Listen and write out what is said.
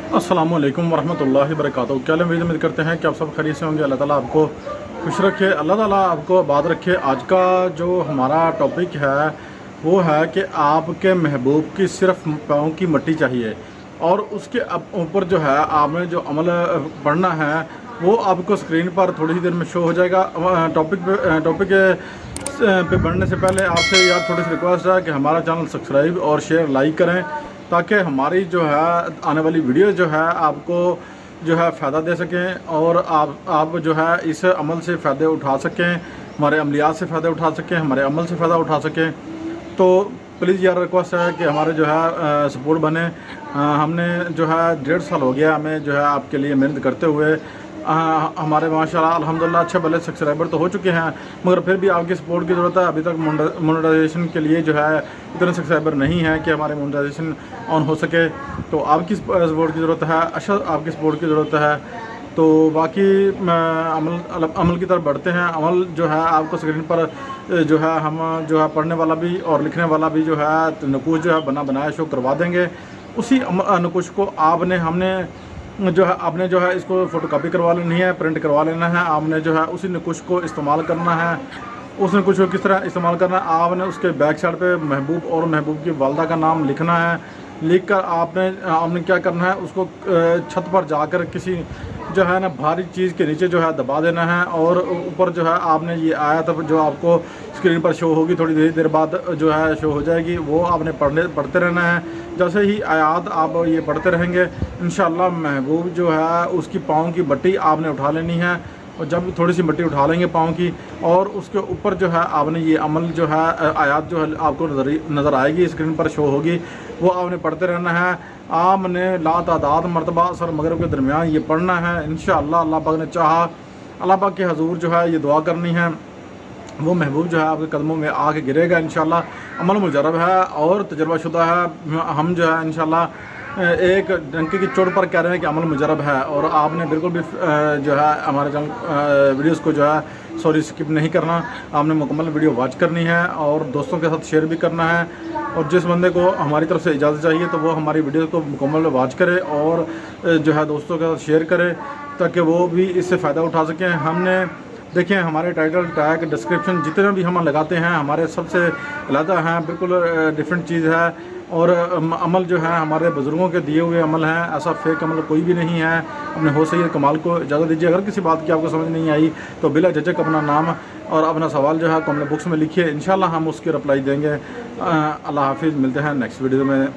अस्सलामुअलैकुम वरहमतुल्लाहि वबरकातुहू। क्या उम्मीद करते हैं कि आप सब खैरियत से होंगे। अल्लाह ताला आपको खुश रखे, अल्लाह ताला आपको आबाद रखे। आज का जो हमारा टॉपिक है वो है कि आपके महबूब की सिर्फ पाँव की मट्टी चाहिए, और उसके ऊपर जो है आपने जो अमल पढ़ना है वो आपको स्क्रीन पर थोड़ी ही देर में शो हो जाएगा। टॉपिक पे बढ़ने से पहले आपसे यार थोड़ी सी रिक्वेस्ट है कि हमारा चैनल सब्सक्राइब और शेयर लाइक करें, ताकि हमारी जो है आने वाली वीडियो जो है आपको जो है फ़ायदा दे सकें, और आप जो है इस अमल से फ़ायदे उठा सकें, हमारे अमलियात से फ़ायदे उठा सकें, हमारे अमल से फ़ायदा उठा सकें। तो प्लीज़ यार रिक्वेस्ट है कि हमारे जो है सपोर्ट बने। हमने जो है 1.5 साल हो गया हमें जो है आपके लिए मेहनत करते हुए। हमारे माशाल्लाह अल्हम्दुलिल्लाह अच्छे भले सब्सक्राइबर तो हो चुके हैं, मगर फिर भी आपकी सपोर्ट की ज़रूरत है। अभी तक मोनेटाइजेशन के लिए जो है इतने सब्सक्राइबर नहीं है कि हमारे मोनेटाइजेशन ऑन हो सके, तो आपकी सपोर्ट की ज़रूरत है, अच्छा आपकी सपोर्ट की ज़रूरत है। तो बाकी अमल की तरफ बढ़ते हैं। अमल जो है आपको स्क्रीन पर जो है हम जो है पढ़ने वाला भी और लिखने वाला भी जो है नकूश जो है बनाया शो करवा देंगे। उसी नकूश को आपने जो है इसको फ़ोटोकॉपी करवा लेनी है, प्रिंट करवा लेना है। आपने जो है उसी नकुश को इस्तेमाल करना है। उस नकुश को किस तरह इस्तेमाल करना है, आपने उसके बैक साइड पे महबूब और महबूब की वालदा का नाम लिखना है। लिख कर आपने क्या करना है, उसको छत पर जाकर किसी जो है ना भारी चीज़ के नीचे जो है दबा देना है, और ऊपर जो है आपने ये आयत जो आपको स्क्रीन पर शो होगी थोड़ी देर बाद जो है शो हो जाएगी, वो आपने पढ़ते रहना है। जैसे ही आयत आप ये पढ़ते रहेंगे इंशाअल्लाह महबूब जो है उसकी पाँव की मट्टी आपने उठा लेनी है। और जब थोड़ी सी मट्टी उठा लेंगे पाँव की, और उसके ऊपर जो है आपने ये अमल जो है आयत जो है आपको नज़र आएगी, स्क्रीन पर शो होगी, वो आपने पढ़ते रहना है। आपने लातादाद मरतबा असर मगरिब के दरमियान ये पढ़ना है। इंशाअल्लाह अल्लाह पाक ने चाहा, अल्लाह पाक के हजूर जो है ये दुआ करनी है, वो महबूब जो है आपके कदमों में आके गिरेगा इंशाअल्लाह। अमल मुजरब है और तजर्बाशुदा है। हम जो है इंशाअल्लाह एक डंके की चोट पर कह रहे हैं कि अमल मुजरब है, और आपने बिल्कुल भी जो है हमारे वीडियोस को जो है स्किप नहीं करना। आपने मुकम्मल वीडियो वॉच करनी है और दोस्तों के साथ शेयर भी करना है। और जिस बंदे को हमारी तरफ से इजाज़त चाहिए तो वो हमारी वीडियो को मुकम्मल वॉच करे और जो है दोस्तों के साथ शेयर करे, ताकि वो भी इससे फ़ायदा उठा सकें। हमने देखें हमारे टाइटल टैग डिस्क्रिप्शन जितने भी हम लगाते हैं हमारे सबसे अलग हैं, बिल्कुल डिफरेंट चीज़ है। और अमल जो है हमारे बुज़ुर्गों के दिए हुए अमल हैं, ऐसा फेक अमल कोई भी नहीं है। अपने हो सही कमाल को इजाज़त दीजिए। अगर किसी बात की आपको समझ नहीं आई तो बिला झिझक अपना नाम और अपना सवाल जो है कमेंट बॉक्स में लिखिए, इंशाल्लाह हम उसकी रिप्लाई देंगे। अल्लाह हाफिज़, मिलते हैं नेक्स्ट वीडियो में।